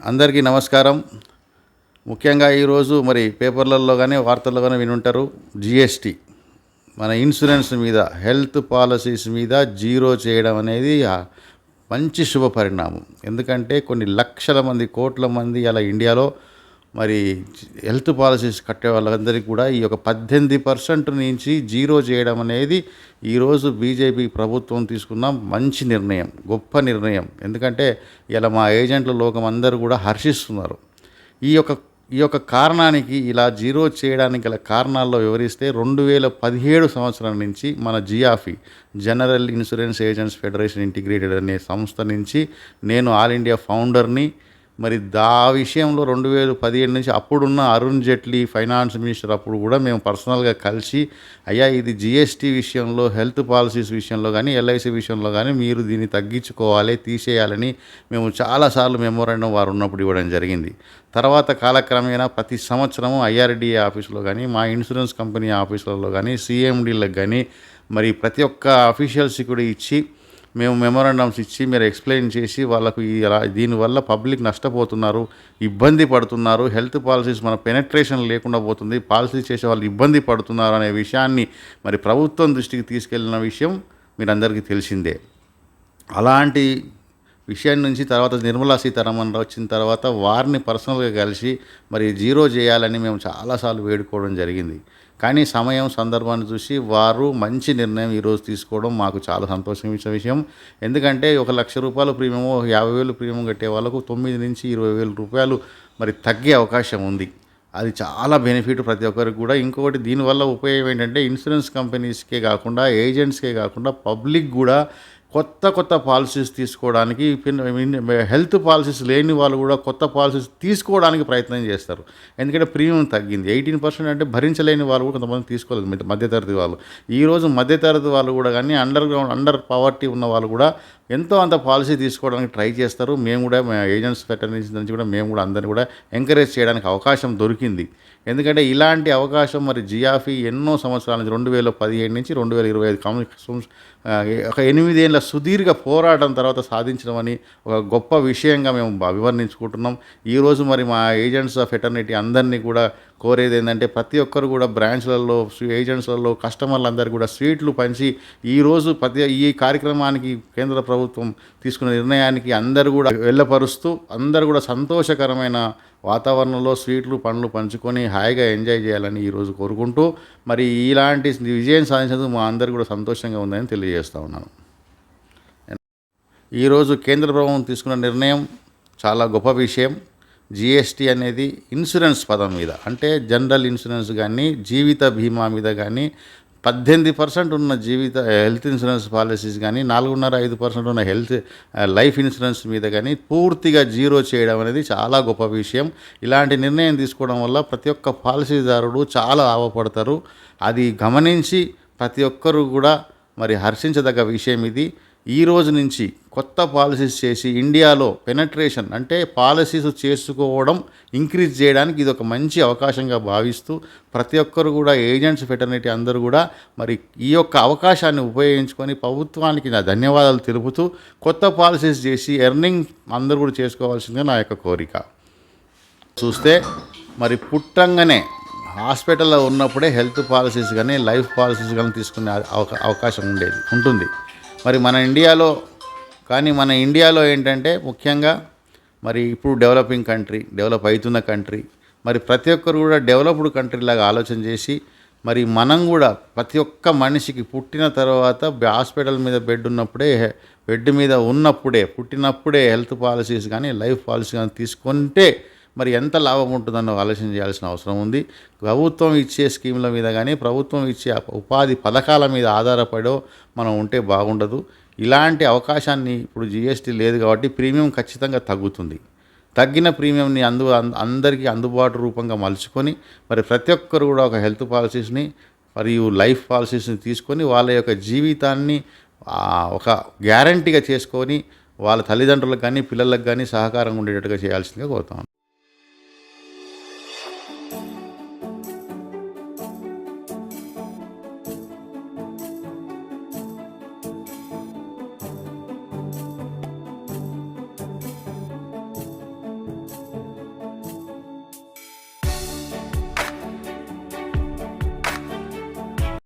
అందరికీ నమస్కారం. ముఖ్యంగా ఈరోజు మరి పేపర్లలో కానీ వార్తల్లో కానీ వినుంటారు. జిఎస్టీ మన ఇన్సూరెన్స్ మీద, హెల్త్ పాలసీస్ మీద జీరో చేయడం అనేది మంచి శుభ పరిణామం. ఎందుకంటే కొన్ని లక్షల మంది, కోట్ల మంది అలా ఇండియాలో మరి హెల్త్ పాలసీస్ కట్టే వాళ్ళందరికీ కూడా ఈ యొక్క 18% నుంచి జీరో చేయడం అనేది ఈరోజు బీజేపీ ప్రభుత్వం తీసుకున్న మంచి నిర్ణయం, గొప్ప నిర్ణయం. ఎందుకంటే ఇలా మా ఏజెంట్ల లోకం అందరూ కూడా హర్షిస్తున్నారు. ఈ యొక్క కారణానికి, ఇలా జీరో చేయడానికి గల కారణాల్లో వివరిస్తే 2017 సంవత్సరం నుంచి మన జియాఫీ, general insurance agents federation integrated అనే సంస్థ నుంచి నేను ఆల్ ఇండియా ఫౌండర్ని. మరి ఆ విషయంలో 2017 నుంచి అప్పుడున్న అరుణ్ జైట్లీ ఫైనాన్స్ మినిస్టర్ అప్పుడు కూడా మేము పర్సనల్గా కలిసి, అయ్యా ఇది జిఎస్టీ విషయంలో, హెల్త్ పాలసీస్ విషయంలో కానీ, ఎల్ఐసి విషయంలో కానీ మీరు దీన్ని తగ్గించుకోవాలి, తీసేయాలని మేము చాలాసార్లు మెమోరాండం వారు ఉన్నప్పుడు ఇవ్వడం జరిగింది. తర్వాత కాలక్రమేణా ప్రతి సంవత్సరము ఐఆర్డిఏ ఆఫీసులో కానీ, మా ఇన్సూరెన్స్ కంపెనీ ఆఫీసులలో కానీ, సిఎండీలకు కానీ మరి ప్రతి ఒక్క అఫీషియల్స్కి కూడా ఇచ్చి మేము మెమోరాండమ్స్ ఇచ్చి మీరు ఎక్స్ప్లెయిన్ చేసి వాళ్ళకు దీనివల్ల పబ్లిక్ నష్టపోతున్నారు, ఇబ్బంది పడుతున్నారు, హెల్త్ పాలసీస్ మన పెనట్రేషన్ లేకుండా పోతుంది, పాలసీ చేసే వాళ్ళు ఇబ్బంది పడుతున్నారు అనే విషయాన్ని మరి ప్రభుత్వం దృష్టికి తీసుకెళ్లిన విషయం మీరందరికీ తెలిసిందే. అలాంటి విషయం నుంచి తర్వాత నిర్మలా సీతారామన్ వచ్చిన తర్వాత వారిని పర్సనల్గా కలిసి మరి జీరో చేయాలని మేము చాలాసార్లు వేడుకోవడం జరిగింది. కానీ సమయం, సందర్భాన్ని చూసి వారు మంచి నిర్ణయం ఈరోజు తీసుకోవడం మాకు చాలా సంతోషించే విషయం. ఎందుకంటే 1 లక్ష రూపాయల ప్రీమియము, 50,000 ప్రీమియం కట్టే వాళ్ళకు 9 నుంచి 20,000 రూపాయలు మరి తగ్గే అవకాశం ఉంది. అది చాలా బెనిఫిట్ ప్రతి ఒక్కరికి కూడా. ఇంకొకటి దీనివల్ల ఉపయోగం ఏంటంటే ఇన్సూరెన్స్ కంపెనీస్కే కాకుండా, ఏజెంట్స్కే కాకుండా పబ్లిక్ కూడా కొత్త పాలసీస్ తీసుకోవడానికి, హెల్త్ పాలసీస్ లేని వాళ్ళు కూడా కొత్త పాలసీస్ తీసుకోవడానికి ప్రయత్నం చేస్తారు. ఎందుకంటే ప్రీమియం తగ్గింది. 18% అంటే భరించలేని వాళ్ళు కూడా కొంతమంది తీసుకోలేదు, మధ్యతరగతి వాళ్ళు. ఈరోజు మధ్యతరగతి వాళ్ళు కూడా కానీ, అండర్ పవర్టీ ఉన్న వాళ్ళు కూడా ఎంతో అంత పాలసీ తీసుకోవడానికి ట్రై చేస్తారు. మేము కూడా ఏజెంట్స్ ఫెటర్నిటీస్ నుంచి కూడా మేము కూడా అందరినీ కూడా ఎంకరేజ్ చేయడానికి అవకాశం దొరికింది. ఎందుకంటే ఇలాంటి అవకాశం మరి జియాఫీ ఎన్నో సంవత్సరాల నుంచి 2017 నుంచి 2025 ఒక 8 ఏళ్ళ సుదీర్ఘ పోరాటం తర్వాత సాధించడమని ఒక గొప్ప విషయంగా మేము అభివర్ణించుకుంటున్నాం. ఈరోజు మరి మా ఏజెంట్స్ ఫెటర్నిటీ అందరినీ కూడా కోరేది ఏంటంటే ప్రతి ఒక్కరు కూడా బ్రాంచ్లలో, ఏజెంట్స్లలో కస్టమర్లందరూ కూడా స్వీట్లు పంచి ఈరోజు ఈ కార్యక్రమానికి కేంద్ర ప్రభుత్వం తీసుకున్న నిర్ణయానికి అందరూ కూడా వెళ్ళపరుస్తూ, అందరూ కూడా సంతోషకరమైన వాతావరణంలో స్వీట్లు, పండ్లు పంచుకొని హాయిగా ఎంజాయ్ చేయాలని ఈరోజు కోరుకుంటూ మరి ఇలాంటి విజయం సాధించినందుకు మా అందరూ కూడా సంతోషంగా ఉందని తెలియజేస్తూ ఉన్నాను. ఈరోజు కేంద్ర ప్రభుత్వం తీసుకున్న నిర్ణయం చాలా గొప్ప విషయం. జిఎస్టీ అనేది ఇన్సూరెన్స్ పదం మీద, అంటే జనరల్ ఇన్సూరెన్స్ కానీ, జీవిత బీమా మీద కానీ 18% ఉన్న హెల్త్ ఇన్సూరెన్స్ పాలసీస్ కానీ, 4.5% ఉన్న లైఫ్ ఇన్సూరెన్స్ మీద కానీ పూర్తిగా జీరో చేయడం అనేది చాలా గొప్ప విషయం. ఇలాంటి నిర్ణయం తీసుకోవడం వల్ల ప్రతి ఒక్క పాలసీదారుడు చాలా లాభపడతారు. అది గమనించి ప్రతి ఒక్కరూ కూడా మరి హర్షించదగ్గ విషయం ఇది. ఈ రోజు నుంచి కొత్త పాలసీస్ చేసి ఇండియాలో పెనట్రేషన్, అంటే పాలసీస్ చేసుకోవడం ఇంక్రీజ్ చేయడానికి ఇది ఒక మంచి అవకాశంగా భావిస్తూ ప్రతి ఒక్కరు కూడా ఏజెంట్స్ ఫెటర్నిటీ అందరూ కూడా మరి ఈ యొక్క అవకాశాన్ని ఉపయోగించుకొని ప్రభుత్వానికి నా ధన్యవాదాలు తెలుపుతూ కొత్త పాలసీస్ చేసి ఎర్నింగ్ అందరూ కూడా చేసుకోవాల్సిందిగా నా యొక్క కోరిక. చూస్తే మరి పుట్టంగానే హాస్పిటల్లో ఉన్నప్పుడే హెల్త్ పాలసీస్ కానీ, లైఫ్ పాలసీస్ కానీ తీసుకునే అవకాశం ఉంటుంది. మరి మన ఇండియాలో ఏంటంటే ముఖ్యంగా మరి ఇప్పుడు డెవలప్ అవుతున్న కంట్రీ, మరి ప్రతి ఒక్కరు కూడా డెవలప్డ్ కంట్రీ లాగా ఆలోచన చేసి మరి మనం కూడా ప్రతి ఒక్క మనిషికి పుట్టిన తర్వాత హాస్పిటల్ మీద బెడ్ మీద పుట్టినప్పుడే హెల్త్ పాలసీస్ కానీ, లైఫ్ పాలసీ కానీ తీసుకుంటే మరి ఎంత లాభం ఉంటుందన్న ఆలోచన చేయాల్సిన అవసరం ఉంది. ప్రభుత్వం ఇచ్చే స్కీముల మీద కానీ, ప్రభుత్వం ఇచ్చే ఉపాధి పథకాల మీద ఆధారపడో మనం ఉంటే బాగుండదు. ఇలాంటి అవకాశాన్ని ఇప్పుడు జిఎస్టీ లేదు కాబట్టి ప్రీమియం ఖచ్చితంగా తగ్గుతుంది. తగ్గిన ప్రీమియంని అందరికీ అందుబాటు రూపంగా మలుచుకొని మరి ప్రతి ఒక్కరు కూడా ఒక హెల్త్ పాలసీస్ని మరియు లైఫ్ పాలసీస్ని తీసుకొని వాళ్ళ యొక్క జీవితాన్ని ఒక గ్యారంటీగా చేసుకొని వాళ్ళ తల్లిదండ్రులకు కానీ, పిల్లలకు కానీ సహకారంగా ఉండేటట్టుగా చేయాల్సిందిగా కోరుతాను.